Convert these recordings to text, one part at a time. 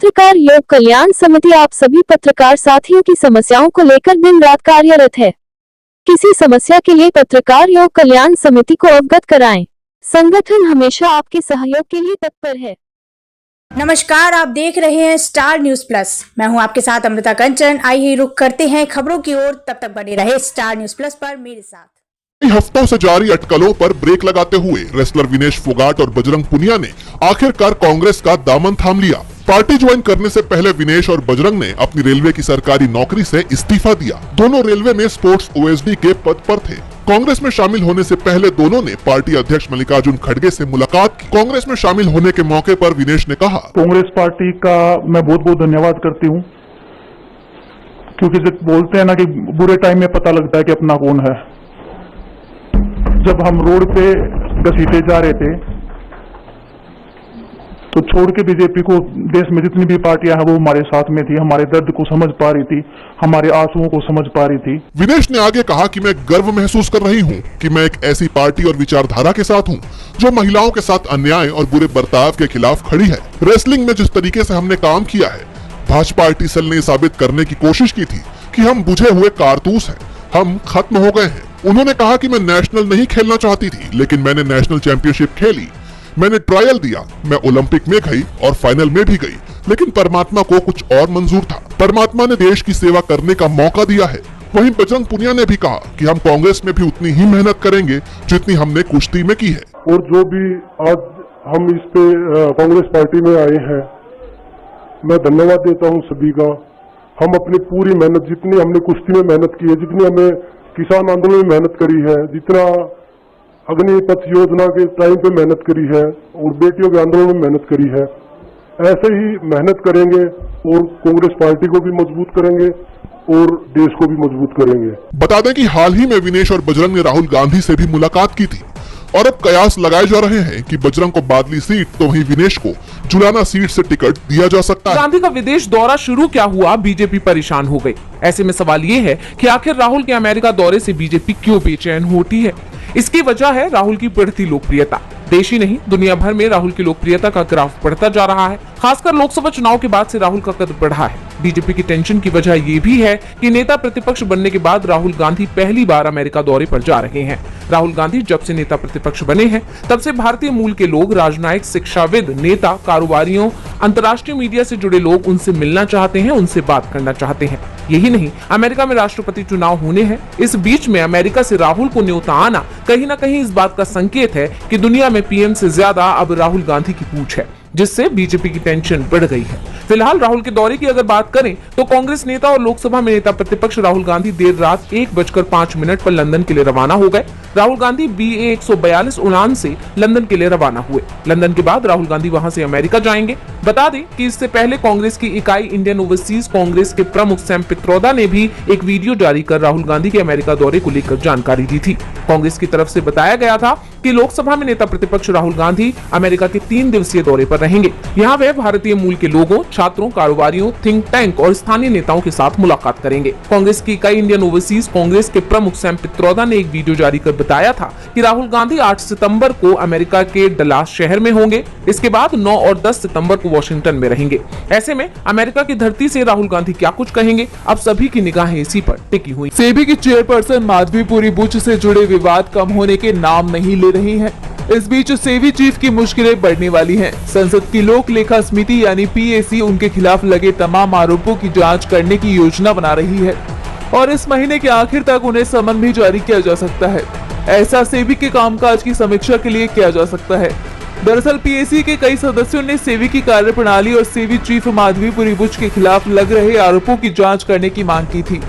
पत्रकार योग कल्याण समिति आप सभी पत्रकार साथियों की समस्याओं को लेकर दिन रात कार्यरत है। किसी समस्या के लिए पत्रकार योग कल्याण समिति को अवगत कराएं। संगठन हमेशा आपके सहयोग के लिए तत्पर है। नमस्कार, आप देख रहे हैं स्टार न्यूज प्लस। मैं हूं आपके साथ अमृता कंचन। आइए रुक करते हैं खबरों की ओर। तब तक बने रहे स्टार न्यूज प्लस पर मेरे साथ। हफ्तों से जारी अटकलों पर ब्रेक लगाते हुए रेसलर विनेश फोगाट और बजरंग पुनिया ने आखिरकार कांग्रेस का दामन थाम लिया। पार्टी ज्वाइन करने से पहले विनेश और बजरंग ने अपनी रेलवे की सरकारी नौकरी से इस्तीफा दिया। दोनों रेलवे में स्पोर्ट्स ओएसडी के पद पर थे। कांग्रेस में शामिल होने से पहले दोनों ने पार्टी अध्यक्ष मल्लिकार्जुन खड़गे से मुलाकात की। कांग्रेस में शामिल होने के मौके पर विनेश ने कहा, कांग्रेस पार्टी का मैं बहुत बहुत धन्यवाद करती हूँ, क्योंकि जब बोलते हैं ना कि बुरे टाइम में पता लगता है कि अपना कौन है। जब हम रोड पे घसीटे जा रहे थे तो छोड़ के बीजेपी को देश में जितनी भी पार्टियां हैं वो हमारे साथ में थी, हमारे दर्द को समझ पा रही थी, हमारे आंसुओं को समझ पा रही थी। विनेश ने आगे कहा कि मैं गर्व महसूस कर रही हूं कि मैं एक ऐसी पार्टी और विचारधारा के साथ हूं जो महिलाओं के साथ अन्याय और बुरे बर्ताव के खिलाफ खड़ी है। रेसलिंग में जिस तरीके से हमने काम किया है, भाजपा आर्टिसल ने साबित करने की कोशिश की थी कि हम बुझे हुए कारतूस हैं, हम खत्म हो गए हैं। उन्होंने कहा कि मैं नेशनल नहीं खेलना चाहती थी, लेकिन मैंने नेशनल चैंपियनशिप खेली। मैंने ट्रायल दिया, मैं ओलंपिक में गई और फाइनल में भी गई, लेकिन परमात्मा को कुछ और मंजूर था। परमात्मा ने देश की सेवा करने का मौका दिया है। वहीं बजरंग पुनिया ने भी कहा कि हम कांग्रेस में भी उतनी ही मेहनत करेंगे जितनी हमने कुश्ती में की है। और जो भी आज हम इस पे कांग्रेस पार्टी में आए हैं, मैं धन्यवाद देता हूं सभी का। हम अपनी पूरी मेहनत, जितनी हमने कुश्ती में मेहनत की है, जितनी हमने किसान आंदोलन में मेहनत करी है, जितना अग्निपथ योजना के टाइम पे मेहनत करी है और बेटियों के आंदोलन में मेहनत करी है, ऐसे ही मेहनत करेंगे और कांग्रेस पार्टी को भी मजबूत करेंगे और देश को भी मजबूत करेंगे। बता दें कि हाल ही में विनेश और बजरंग ने राहुल गांधी से भी मुलाकात की थी और अब कयास लगाए जा रहे हैं कि बजरंग को बादली सीट तो वहीं विनेश को जुलाना सीट से टिकट दिया जा सकता है। गांधी का विदेश दौरा शुरू क्या हुआ, बीजेपी परेशान हो गई। ऐसे में सवाल ये है कि आखिर राहुल के अमेरिका दौरे से बीजेपी क्यों बेचैन होती है। इसकी वजह है राहुल की बढ़ती लोकप्रियता। देश ही नहीं, दुनिया भर में राहुल की लोकप्रियता का ग्राफ बढ़ता जा रहा है। खासकर लोकसभा चुनाव के बाद से राहुल का कद बढ़ा है। बीजेपी की टेंशन की वजह ये भी है कि नेता प्रतिपक्ष बनने के बाद राहुल गांधी पहली बार अमेरिका दौरे पर जा रहे हैं। राहुल गांधी जब से नेता प्रतिपक्ष बने हैं, तब से भारतीय मूल के लोग, राजनयिक, शिक्षाविद, नेता, कारोबारियों, अंतर्राष्ट्रीय मीडिया से जुड़े लोग उनसे मिलना चाहते हैं, उनसे बात करना चाहते हैं। यही नहीं, अमेरिका में राष्ट्रपति चुनाव होने हैं। इस बीच में अमेरिका से राहुल को न्योता आना कहीं न कहीं इस बात का संकेत है कि दुनिया में पीएम से ज्यादा अब राहुल गांधी की पूछ है, जिससे बीजेपी की टेंशन बढ़ गई है। फिलहाल राहुल के दौरे की अगर बात करें तो कांग्रेस नेता और लोकसभा में नेता प्रतिपक्ष राहुल गांधी देर रात 1:05 पर लंदन के लिए रवाना हो गए। राहुल गांधी BA 142 उड़ान से लंदन के लिए रवाना हुए। लंदन के बाद राहुल गांधी वहां से अमेरिका जाएंगे। बता दें कि इससे पहले कांग्रेस की इकाई इंडियन ओवरसीज कांग्रेस के प्रमुख सैम पित्रोदा ने भी एक वीडियो जारी कर राहुल गांधी के अमेरिका दौरे को लेकर जानकारी दी थी। कांग्रेस की तरफ से बताया गया था कि लोकसभा में नेता प्रतिपक्ष राहुल गांधी अमेरिका के 3 दिवसीय दौरे पर रहेंगे। यहाँ वे भारतीय मूल के लोगों, छात्रों, कारोबारियों, थिंक टैंक और स्थानीय नेताओं के साथ मुलाकात करेंगे। कांग्रेस की इकाई इंडियन ओवरसीज कांग्रेस के प्रमुख सैम पित्रोदा ने एक वीडियो जारी कर बताया था कि राहुल गांधी 8 सितंबर को अमेरिका के डलास शहर में होंगे। इसके बाद 9 और 10 सितंबर को वॉशिंगटन में रहेंगे। ऐसे में अमेरिका की धरती से राहुल गांधी क्या कुछ कहेंगे, अब सभी की निगाहें इसी पर टिकी हुई। सेबी की चेयरपर्सन माधवीपुरी बुच से जुड़े विवाद कम होने के नाम नहीं ले रही हैं। इस बीच सेबी चीफ की मुश्किलें बढ़ने वाली हैं। संसद की लोक लेखा समिति यानी PAC उनके खिलाफ लगे तमाम आरोपों की जांच करने की योजना बना रही है और इस महीने के आखिर तक उन्हें समन भी जारी किया जा सकता है। ऐसा सेबी के कामकाज की समीक्षा के लिए किया जा सकता है। दरअसल PAC के कई सदस्यों ने सेबी की कार्यप्रणाली और सेबी चीफ माधवीपुरी बुच के खिलाफ लग रहे आरोपों की जाँच करने की मांग की थी।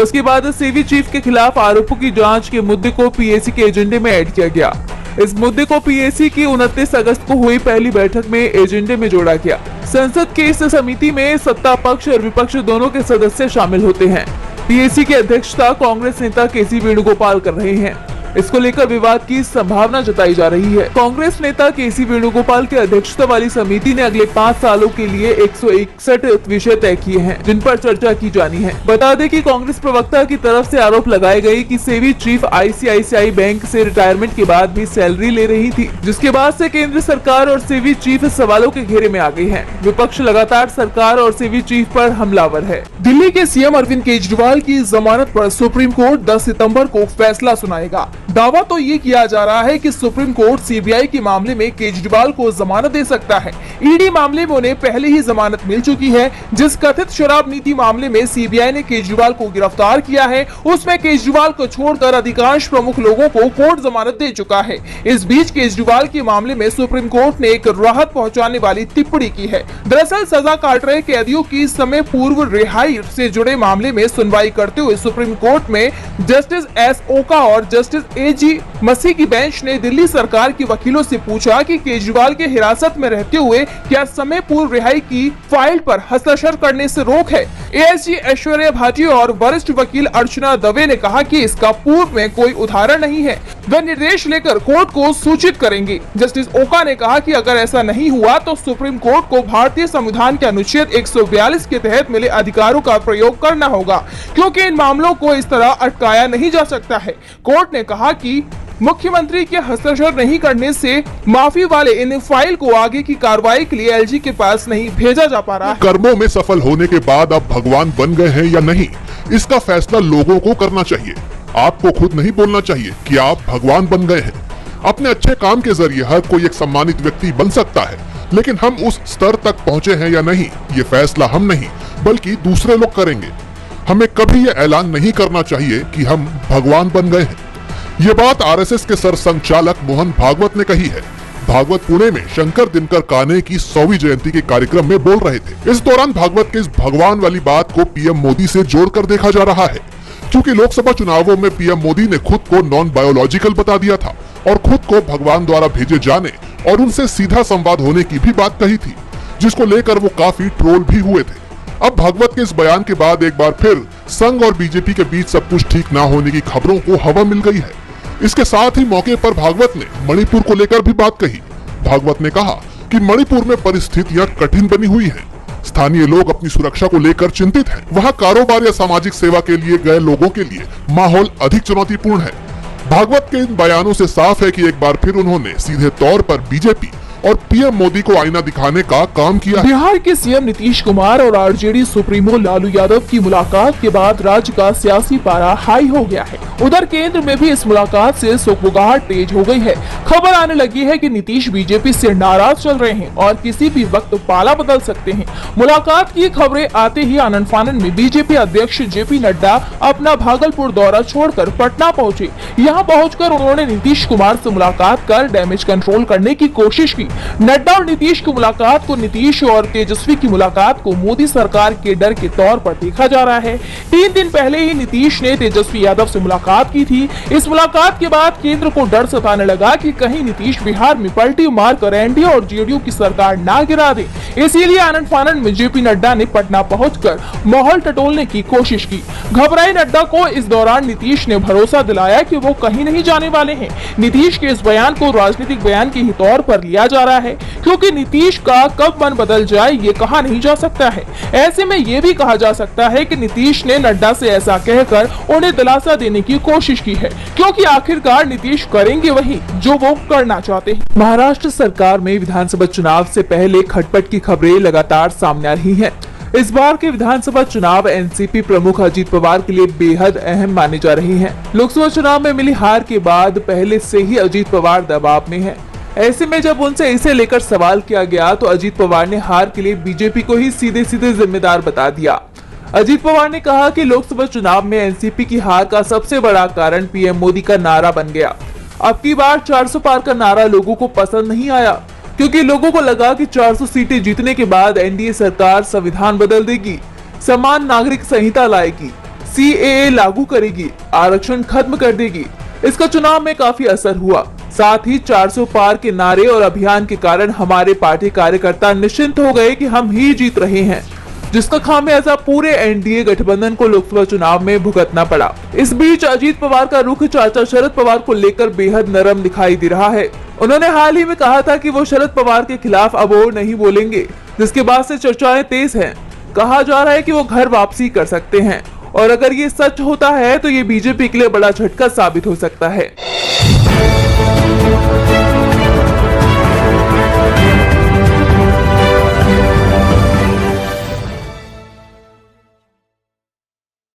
उसके बाद सेबी चीफ के खिलाफ आरोपों की जाँच के मुद्दे को PAC के एजेंडे में ऐड किया गया। इस मुद्दे को PAC की 29 अगस्त को हुई पहली बैठक में एजेंडे में जोड़ा गया। संसद की इस समिति में सत्ता पक्ष और विपक्ष दोनों के सदस्य शामिल होते हैं। PAC की अध्यक्षता कांग्रेस नेता KC वेणुगोपाल कर रहे हैं। इसको लेकर विवाद की संभावना जताई जा रही है। कांग्रेस नेता केसी वेणुगोपाल की अध्यक्षता वाली समिति ने अगले 5 सालों के लिए 161 विषय तय किए हैं, जिन पर चर्चा की जानी है। बता दें कि कांग्रेस प्रवक्ता की तरफ से आरोप लगाए गए कि सेबी चीफ आईसीआईसीआई बैंक से रिटायरमेंट के बाद भी सैलरी ले रही थी, जिसके बाद से केंद्र सरकार और सेबी चीफ सवालों के घेरे में आ गई है। विपक्ष लगातार सरकार और सेबी चीफ पर हमलावर है। दिल्ली के सीएम अरविंद केजरीवाल की जमानत पर सुप्रीम कोर्ट 10 सितंबर को फैसला सुनाएगा। दावा तो ये किया जा रहा है कि सुप्रीम कोर्ट सीबीआई के मामले में केजरीवाल को जमानत दे सकता है। ईडी मामले में उन्हें पहले ही जमानत मिल चुकी है। जिस कथित शराब नीति मामले में सीबीआई ने केजरीवाल को गिरफ्तार किया है, उसमें केजरीवाल को छोड़कर अधिकांश प्रमुख लोगों को कोर्ट जमानत दे चुका है। इस बीच केजरीवाल के मामले में सुप्रीम कोर्ट ने एक राहत पहुंचाने वाली टिप्पणी की है। दरअसल सजा काट रहे कैदियों की समय पूर्व रिहाई से जुड़े मामले में सुनवाई करते हुए सुप्रीम कोर्ट में जस्टिस एस ओका और जस्टिस एजी मसी की बेंच ने दिल्ली सरकार के वकीलों से पूछा कि केजरीवाल के हिरासत में रहते हुए क्या समय पूर्व रिहाई की फाइल पर हस्ताक्षर करने से रोक है। एएसजी ऐश्वर्या भाटी और वरिष्ठ वकील अर्चना दवे ने कहा कि इसका पूर्व में कोई उदाहरण नहीं है, वे निर्देश लेकर कोर्ट को सूचित करेंगे। जस्टिस ओका ने कहा कि अगर ऐसा नहीं हुआ तो सुप्रीम कोर्ट को भारतीय संविधान के अनुच्छेद 142 के तहत मिले अधिकारों का प्रयोग करना होगा, क्योंकि इन मामलों को इस तरह अटकाया नहीं जा सकता है। कोर्ट ने कहा कि मुख्यमंत्री के हस्ताक्षर नहीं करने से माफी वाले इन फाइल को आगे की कार्रवाई के लिए एलजी के पास नहीं भेजा जा पा रहा है। कर्मों में सफल होने के बाद अब भगवान बन गए हैं या नहीं, इसका फैसला लोगों को करना चाहिए। आपको खुद नहीं बोलना चाहिए कि आप भगवान बन गए हैं। अपने अच्छे काम के जरिए हर कोई एक सम्मानित व्यक्ति बन सकता है, लेकिन हम उस स्तर तक पहुँचे हैं या नहीं, ये फैसला हम नहीं बल्कि दूसरे लोग करेंगे। हमें कभी ये ऐलान नहीं करना चाहिए कि हम भगवान बन गए हैं। ये बात आरएसएस के सरसंघचालक मोहन भागवत ने कही है। भागवत पुणे में शंकर दिनकर काने की 100वीं जयंती के कार्यक्रम में बोल रहे थे। इस दौरान भागवत के इस भगवान वाली बात को पीएम मोदी से जोड़कर देखा जा रहा है, क्योंकि लोकसभा चुनावों में पीएम मोदी ने खुद को नॉन बायोलॉजिकल बता दिया था और खुद को भगवान द्वारा भेजे जाने और उनसे सीधा संवाद होने की भी बात कही थी, जिसको लेकर वो काफी ट्रोल भी हुए थे। अब भागवत के इस बयान के बाद एक बार फिर संघ और बीजेपी के बीच सब कुछ ठीक ना होने की खबरों को हवा मिल गई है। इसके साथ ही मौके पर भागवत ने मणिपुर को लेकर भी बात कही। भागवत ने कहा कि मणिपुर में परिस्थितियां कठिन बनी हुई हैं। स्थानीय लोग अपनी सुरक्षा को लेकर चिंतित हैं। वहां कारोबार या सामाजिक सेवा के लिए गए लोगों के लिए माहौल अधिक चुनौतीपूर्ण है। भागवत के इन बयानों से साफ है कि एक बार फिर उन्होंने सीधे तौर पर बीजेपी और पीएम मोदी को आईना दिखाने का काम किया। बिहार के सीएम नीतीश कुमार और आरजेडी सुप्रीमो लालू यादव की मुलाकात के बाद राज्य का सियासी पारा हाई हो गया है। उधर केंद्र में भी इस मुलाकात से सुगबुगाहट तेज हो गई है। खबर आने लगी है कि नीतीश बीजेपी से नाराज चल रहे हैं और किसी भी वक्त पाला बदल सकते हैं। मुलाकात की खबरें आते ही आनन फानन में बीजेपी अध्यक्ष जेपी नड्डा अपना भागलपुर दौरा छोड़कर पटना पहुंचे। यहाँ पहुंचकर उन्होंने नीतीश कुमार से मुलाकात कर डैमेज कंट्रोल करने की कोशिश की। नड्डा और नीतीश की मुलाकात को नीतीश और तेजस्वी की मुलाकात को मोदी सरकार के डर के तौर पर देखा जा रहा है। 3 दिन पहले ही नीतीश ने तेजस्वी यादव से मुलाकात की थी। इस मुलाकात के बाद केंद्र को डर सताने लगा कि कहीं नीतीश बिहार में पलटी मारकर एनडीए और जेडीयू की सरकार ना गिरा दे। इसीलिए आनंद फानन में जेपी नड्डा ने पटना पहुंचकर माहौल टटोलने की कोशिश की। घबराए नड्डा को इस दौरान नीतीश ने भरोसा दिलाया कि वो कहीं नहीं जाने वाले हैं। नीतीश के इस बयान को राजनीतिक बयान के ही तौर पर लिया जा रहा है, क्योंकि नीतीश का कब मन बदल जाए ये कहा नहीं जा सकता है। ऐसे में ये भी कहा जा सकता है कि नीतीश ने नड्डा से ऐसा कहकर उन्हें दिलासा देने की कोशिश की है, क्योंकि आखिरकार नीतीश करेंगे वही जो वो करना चाहते हैं। महाराष्ट्र सरकार में विधानसभा चुनाव से पहले खटपट की खबरें लगातार सामने आ रही हैं। इस बार के विधानसभा चुनाव एनसीपी प्रमुख अजीत पवार के लिए बेहद अहम माने जा रही हैं। लोकसभा चुनाव में मिली हार के बाद पहले से ही अजीत पवार दबाव में हैं। ऐसे में जब उनसे इसे लेकर सवाल किया गया तो अजीत पवार ने हार के लिए बीजेपी को ही सीधे सीधे जिम्मेदार बता दिया। अजीत पवार ने कहा कि लोकसभा चुनाव में एनसीपी की हार का सबसे बड़ा कारण पीएम मोदी का नारा बन गया। अब की बार 400 पार का नारा लोगों को पसंद नहीं आया, क्योंकि लोगों को लगा कि 400 सीटें जीतने के बाद एनडीए सरकार संविधान बदल देगी, समान नागरिक संहिता लाएगी, सीएए लागू करेगी, आरक्षण खत्म कर देगी। इसका चुनाव में काफी असर हुआ। साथ ही 400 पार के नारे और अभियान के कारण हमारे पार्टी कार्यकर्ता निश्चिंत हो गए कि हम ही जीत रहे हैं। जिसका खामियाजा पूरे एनडीए गठबंधन को लोकसभा चुनाव में भुगतना पड़ा। इस बीच अजीत पवार का रुख चाचा शरद पवार को लेकर बेहद नरम दिखाई दे रहा है। उन्होंने हाल ही में कहा था कि वो शरद पवार के खिलाफ अब और नहीं बोलेंगे, जिसके बाद से चर्चाएं तेज हैं। कहा जा रहा है कि वो घर वापसी कर सकते हैं और अगर ये सच होता है तो ये बीजेपी के लिए बड़ा झटका साबित हो सकता है।